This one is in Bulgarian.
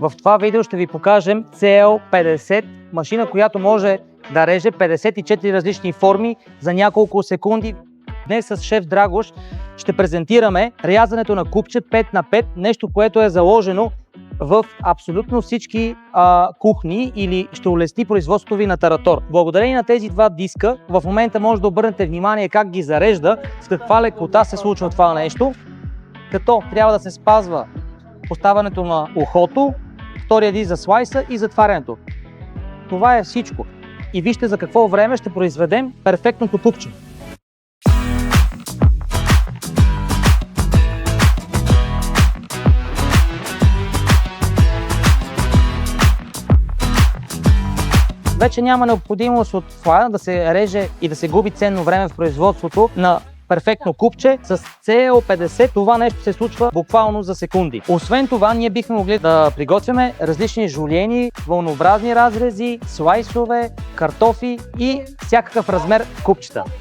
В това видео ще ви покажем CL50, машина, която може да реже 54 различни форми за няколко секунди. Днес с шеф Драгош ще презентираме рязането на купче 5х5, нещо, което е заложено в абсолютно всички кухни или ще улесни производството ви на таратор. Благодарение на тези два диска, в момента може да обърнете внимание как ги зарежда, с каква лекота се случва това нещо, като трябва да се спазва поставянето на ухото, втория диск за слайса и затварянето. Това е всичко. И вижте за какво време ще произведем перфектното купче. Вече няма необходимост от това да се реже и да се губи ценно време в производството на перфектно купче. С CL50 това нещо се случва буквално за секунди. Освен това, ние бихме могли да приготвяме различни жулиени, вълнообразни разрези, слайсове, картофи и всякакъв размер купчета.